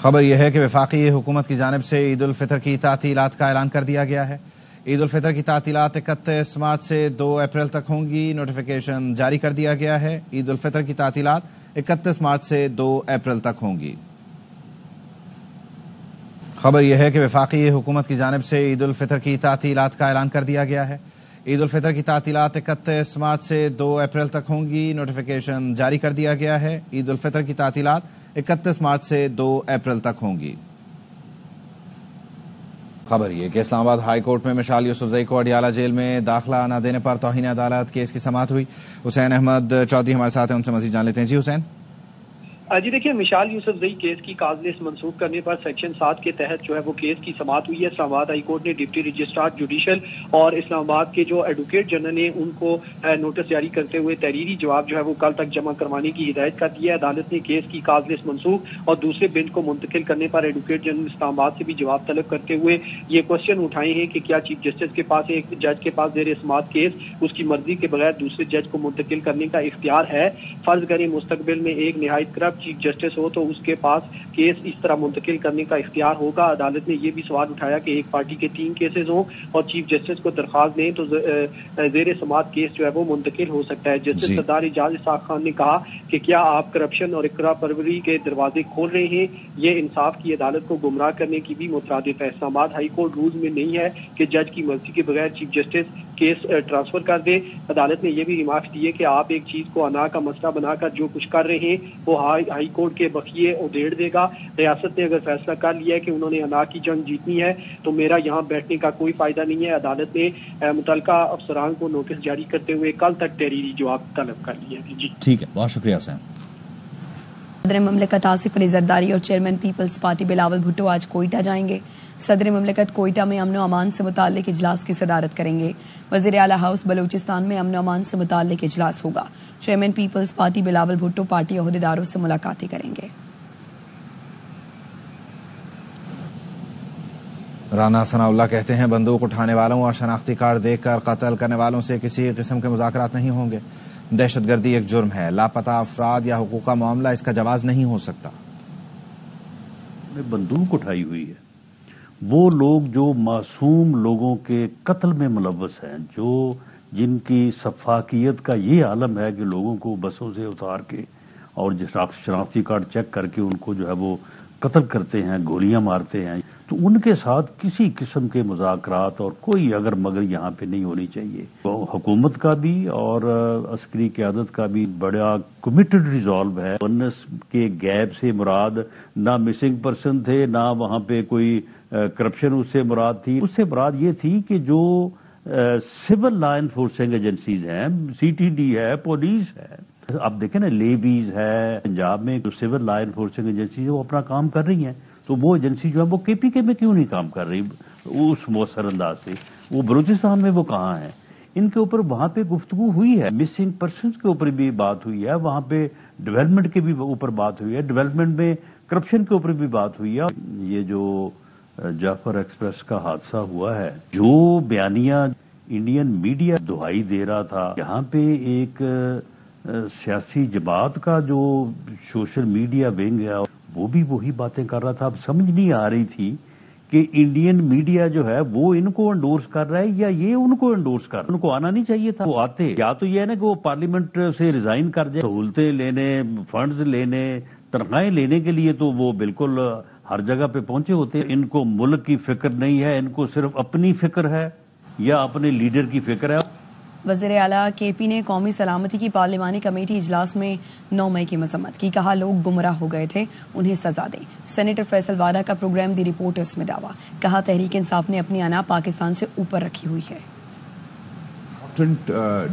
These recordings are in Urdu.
خبر یہ ہے کہ وفاقی حکومت کی جانب سے عید الفطر کی تعطیلات کا اعلان کر دیا گیا ہے۔ عید الفطر کی تعطیلات 31 مارچ سے 2 اپریل تک ہوں گی۔ نوٹیفیکیشن جاری کر دیا گیا ہے۔ عید الفطر کی تعطیلات 31 مارچ سے 2 اپریل تک ہوں گی۔ خبر یہ ہے کہ وفاقی حکومت کی جانب سے عید الفطر کی تعطیلات کا اعلان کر دیا گیا ہے۔ عید الفطر کی تعطیلات 31 مارچ سے 2 اپریل تک ہوں گی۔ نوٹیفیکیشن جاری کر دیا گیا ہے۔ عید الفطر کی تعطیلات 31 مارچ سے 2 اپریل تک ہوں گی۔ خبر یہ کہ اسلام آباد ہائی کورٹ میں مشال یوسفزئی کو اڈیالہ جیل میں داخلہ نہ دینے پر توہین عدالت کیس کی سماعت ہوئی۔ حسین احمد چودھری ہمارے ساتھ ہیں، ان سے مزید جان لیتے ہیں۔ جی حسین۔ جی دیکھیے، مشال یوسفزئی کیس کی کاغذ منسوخ کرنے پر سیکشن 7 کے تحت جو ہے وہ کیس کی سماعت ہوئی ہے۔ اسلام آباد ہائی کورٹ نے ڈپٹی رجسٹرار جوڈیشل اور اسلام آباد کے جو ایڈوکیٹ جنرل نے ان کو نوٹس جاری کرتے ہوئے تحریری جواب جو ہے وہ کل تک جمع کروانے کی ہدایت کر دی ہے۔ عدالت نے کیس کی کاغذ منسوخ اور دوسرے بینچ کو منتقل کرنے پر ایڈوکیٹ جنرل اسلام آباد سے بھی جواب طلب کرتے ہوئے یہ کوشچن اٹھائے ہیں کہ کیا چیف جسٹس کے پاس ایک جج کے پاس زیر سماعت کیس اس کی مرضی کے بغیر دوسرے جج کو منتقل کرنے کا اختیار ہے؟ فرض کریں مستقبل میں ایک نہایت کرپٹ چیف جسٹس ہو تو اس کے پاس کیس اس طرح منتقل کرنے کا اختیار ہوگا؟ عدالت نے یہ بھی سوال اٹھایا کہ ایک پارٹی کے 3 کیسز ہوں اور چیف جسٹس کو درخواست دیں تو زیر سماعت کیس جو ہے وہ منتقل ہو سکتا ہے۔ جسٹس سردار اعجاز اسحاق خان نے کہا کہ کیا آپ کرپشن اور اقرا پروری کے دروازے کھول رہے ہیں؟ یہ انصاف کی عدالت کو گمراہ کرنے کی بھی مترادف ہے۔ اسلام آباد ہائی کورٹ رولز میں نہیں ہے کہ جج کی مرضی کے بغیر چیف جسٹس کیس ٹرانسفر کر دے۔ عدالت نے یہ بھی ریمارکس دیے کہ آپ ایک چیز کو انا کا مسئلہ بنا کر جو کچھ کر رہے ہیں وہ ہائی کورٹ کے بخیے ادھیڑ دے گا۔ ریاست نے اگر فیصلہ کر لیا ہے کہ انہوں نے انا کی جنگ جیتنی ہے تو میرا یہاں بیٹھنے کا کوئی فائدہ نہیں ہے۔ عدالت نے متعلقہ افسران کو نوٹس جاری کرتے ہوئے کل تک تحریری جواب طلب کر لیا ہے۔ جی ٹھیک ہے، بہت شکریہ حسین۔ صدر مملکت آصف علی زرداری اور chairman peoples party Bilawal Bhutto آج کوئٹہ جائیں گے۔ صدر مملکت کوئٹہ میں امن و امان سے متعلق اجلاس کی صدارت کریں گے۔ وزیر اعلیٰ ہاؤس بلوچستان میں امن و امان سے متعلق اجلاس ہوگا۔ Chairman peoples party Bilawal Bhutto party عہدیداروں سے ملاقاتیں کریں گے۔ رانا ثناء اللہ کہتے ہیں بندوق اٹھانے والوں اور شناختی کارڈ دیکھ کر قتل کرنے والوں سے کسی قسم کے مذاکرات نہیں ہوں گے۔ دہشت گردی ایک جرم ہے، لاپتہ افراد یا حقوق کا معاملہ اس کا جواز نہیں ہو سکتا۔ بندوق اٹھائی ہوئی ہے وہ لوگ جو معصوم لوگوں کے قتل میں ملوث ہیں، جن کی سفاکیت کا یہ عالم ہے کہ لوگوں کو بسوں سے اتار کے اور شناختی کارڈ چیک کر کے ان کو جو ہے وہ قتل کرتے ہیں، گولیاں مارتے ہیں، تو ان کے ساتھ کسی قسم کے مذاکرات اور کوئی اگر مگر یہاں پہ نہیں ہونی چاہیے۔ حکومت کا بھی اور عسکری قیادت کا بھی بڑا کمیٹڈ ریزالو ہے۔ 19 کے گیپ سے مراد نہ مسنگ پرسن تھے، نہ وہاں پہ کوئی کرپشن اس سے مراد تھی۔ اس سے مراد یہ تھی کہ جو سول لا انفورسنگ ایجنسیز ہیں، سی ٹی ڈی ہے، پولیس ہے، اب دیکھیں نا لیبیز ہے، پنجاب میں جو سول لا انفورسنگ ایجنسیز وہ اپنا کام کر رہی ہیں، تو وہ ایجنسی جو ہے وہ کے پی کے میں کیوں نہیں کام کر رہی اس مؤثر انداز سے؟ وہ بلوچستان میں وہ کہاں ہیں؟ ان کے اوپر وہاں پہ گفتگو ہوئی ہے، مسنگ پرسنز کے اوپر بھی بات ہوئی ہے، وہاں پہ ڈیولپمنٹ کے بھی اوپر بات ہوئی ہے، ڈیولپمنٹ میں کرپشن کے اوپر بھی بات ہوئی ہے۔ یہ جو جعفر ایکسپریس کا حادثہ ہوا ہے، جو بیانیہ انڈین میڈیا دہائی دے رہا تھا، یہاں پہ ایک سیاسی جماعت کا جو سوشل میڈیا ونگ ہے وہ بھی وہی باتیں کر رہا تھا۔ اب سمجھ نہیں آ رہی تھی کہ انڈین میڈیا جو ہے وہ ان کو انڈورس کر رہا ہے یا یہ ان کو انڈورس کر رہا ہے۔ ان کو آنا نہیں چاہیے تھا، وہ آتے یا تو یہ ہے نا کہ وہ پارلیمنٹ سے ریزائن کر جائے، سہولتیں لینے، فنڈز لینے، تنخواہیں لینے کے لیے تو وہ بالکل ہر جگہ پہ پہنچے ہوتے ہیں۔ ان کو ملک کی فکر نہیں ہے، ان کو صرف اپنی فکر ہے یا اپنے لیڈر کی فکر ہے۔ وزیر اعلیٰ کے پی نے قومی سلامتی کی پارلیمانی کمیٹی اجلاس میں 9 مئی کی مذمت کی، کہا لوگ گمراہ ہو گئے تھے، انہیں سزا دیں۔ سینیٹر فیصل وارا کا پروگرام دی رپورٹرز میں دعویٰ، کہا تحریک انصاف نے اپنی انا پاکستان سے اوپر رکھی ہوئی ہے۔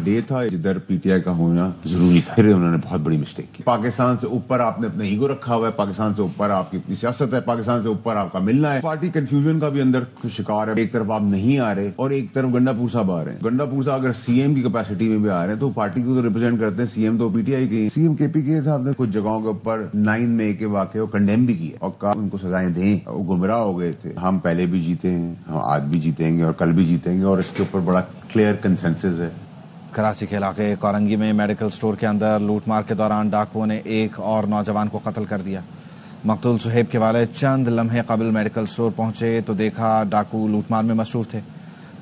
ڈے تھا جدھر پی ٹی آئی کا ہونا ضروری تھا، پھر انہوں نے بہت بڑی مسٹیک کی۔ پاکستان سے اوپر آپ نے اپنا ایگو رکھا ہوا ہے، پاکستان سے اوپر آپ کی اپنی سیاست ہے، پاکستان سے اوپر آپ کا ملنا ہے۔ پارٹی کنفیوژن کا بھی اندر شکار ہے، ایک طرف آپ نہیں آ رہے اور ایک طرف گنڈا پور صاحب آ رہے ہیں۔ گنڈا پور صاحب اگر سی ایم کی کیپیسٹی میں بھی آ رہے ہیں تو پارٹی کو تو ریپرزینٹ کرتے ہیں، سی ایم تو پی ٹی آئی کی۔ سی ایم کے پی کے صاحب نے کچھ جگہوں کے اوپر 9 مئی کے واقعے کو کنڈیم بھی کیا اور کہا ان کو سزائیں دیں، وہ گمراہ ہو گئے تھے۔ ہم پہلے بھی جیتے ہیں، ہم آج بھی جیتیں گے اور کل بھی جیتیں گے، اور اس کے اوپر بڑا کلیئر کنسنسس ہے۔ کراچی کے علاقے کورنگی میں میڈیکل سٹور کے اندر لوٹ مار کے دوران ڈاکوؤں نے ایک اور نوجوان کو قتل کر دیا۔ مقتول صہیب کے والد چند لمحے قبل میڈیکل سٹور پہنچے تو دیکھا ڈاکو لوٹ مار میں مصروف تھے۔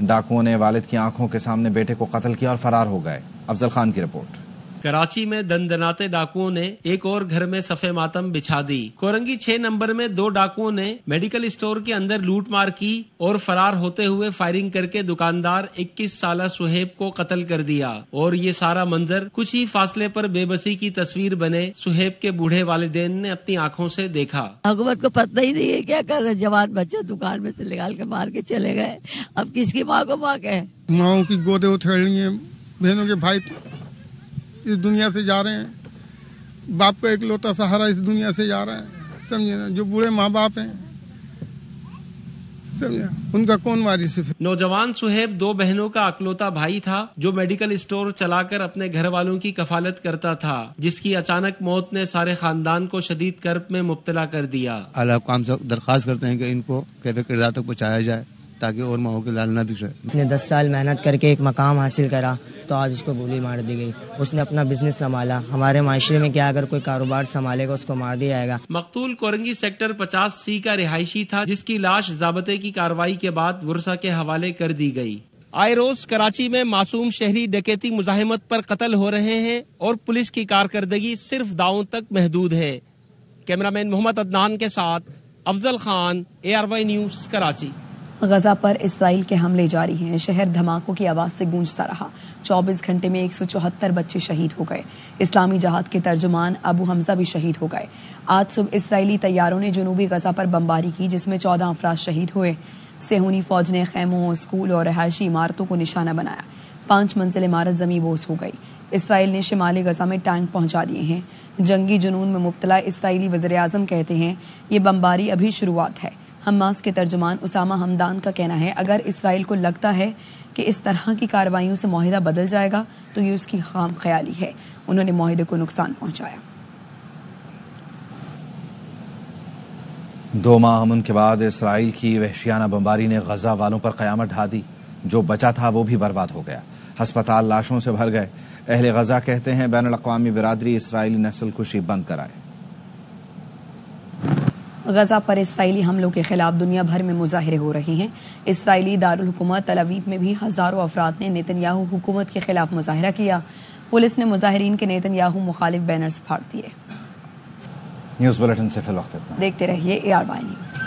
ڈاکوؤں نے والد کی آنکھوں کے سامنے بیٹے کو قتل کیا اور فرار ہو گئے۔ افضل خان کی رپورٹ۔ کراچی میں دندناتے ڈاکوؤں نے ایک اور گھر میں صف ماتم بچھا دی۔ کورنگی 6 نمبر میں 2 ڈاکوؤں نے میڈیکل اسٹور کے اندر لوٹ مار کی اور فرار ہوتے ہوئے فائرنگ کر کے دکاندار 21 سالہ صہیب کو قتل کر دیا، اور یہ سارا منظر کچھ ہی فاصلے پر بے بسی کی تصویر بنے صہیب کے بوڑھے والدین نے اپنی آنکھوں سے دیکھا۔ حکومت کو پتہ ہی نہیں ہے کیا کر رہے، جوان بچے دکان میں سے نکال کے مار کے چلے گئے، اب کس کی ماں کو ماں کہ ماؤں کی گودیں اتھیڑنی ہیں، بہنوں کے بھائی اس دنیا سے جا رہے ہیں، باپ کا اکلوتا سہارا اس دنیا سے جا رہا ہے، سمجھے نا، جو بوڑھے ماں باپ ہیں سمجھے ان کا کون وارث ہے۔ نوجوان صہیب 2 بہنوں کا اکلوتا بھائی تھا جو میڈیکل اسٹور چلا کر اپنے گھر والوں کی کفالت کرتا تھا، جس کی اچانک موت نے سارے خاندان کو شدید کرب میں مبتلا کر دیا۔ اعلیٰ حکام سے درخواست کرتے ہیں کہ ان کو کیفیت کردار تک پہنچایا جائے تاکہ اور ماحول کے لال نہ بکھرے۔ اس نے 10 سال محنت کر کے ایک مقام حاصل کرا تو آج اس کو گولی مار دی گئی۔ اس نے اپنا بزنس سنبھالا، ہمارے معاشرے میں کیا اگر کوئی کاروبار سنبھالے گا اس کو مار دیا جائے گا۔ مقتول کورنگی سیکٹر 50C کا رہائشی تھا، جس کی لاش ضابطے کی کارروائی کے بعد ورثہ کے حوالے کر دی گئی۔ آئے روز کراچی میں معصوم شہری ڈکیتی مزاحمت پر قتل ہو رہے ہیں اور پولیس کی کارکردگی صرف داؤں تک محدود ہے۔ کیمرامین محمد عدنان کے ساتھ افضل خان، ARY نیوز، کراچی۔ غزہ پر اسرائیل کے حملے جاری ہیں، شہر دھماکوں کی آواز سے گونجتا رہا۔ 24 گھنٹے میں 174 بچے شہید ہو گئے۔ اسلامی جہاد کے ترجمان ابو حمزہ بھی شہید ہو گئے۔ آج صبح اسرائیلی طیاروں نے جنوبی غزہ پر بمباری کی، جس میں 14 افراد شہید ہوئے۔ صہیونی فوج نے خیموں، اسکول اور رہائشی عمارتوں کو نشانہ بنایا۔ 5 منزل عمارت زمیں بوس ہو گئی۔ اسرائیل نے شمالی غزہ میں ٹینک پہنچا دیے ہیں۔ جنگی جنون میں مبتلا اسرائیلی وزیراعظم کہتے ہیں یہ بمباری ابھی شروعات ہے۔ حماس کے ترجمان اسامہ حمدان کا کہنا ہے اگر اسرائیل کو لگتا ہے کہ اس طرح کی کارروائیوں سے معاہدہ بدل جائے گا تو یہ اس کی خام خیالی ہے۔ انہوں نے معاہدے کو نقصان پہنچایا۔ 2 ماہ امن کے بعد اسرائیل کی وحشیانہ بمباری نے غزہ والوں پر قیامت ڈھا دی۔ جو بچا تھا وہ بھی برباد ہو گیا، ہسپتال لاشوں سے بھر گئے۔ اہل غزہ کہتے ہیں بین الاقوامی برادری اسرائیلی نسل کشی بند کرائے۔ غزہ پر اسرائیلی حملوں کے خلاف دنیا بھر میں مظاہرے ہو رہے ہیں۔ اسرائیلی دارالحکومت تل ابیب میں بھی ہزاروں افراد نے نیتن یاہو حکومت کے خلاف مظاہرہ کیا۔ پولیس نے مظاہرین کے نیتن یاہو مخالف بینرز پھاڑ دیے۔ نیوز بلیٹن سے فی الوقت اتنا۔ دیکھتے رہیے ARY نیوز۔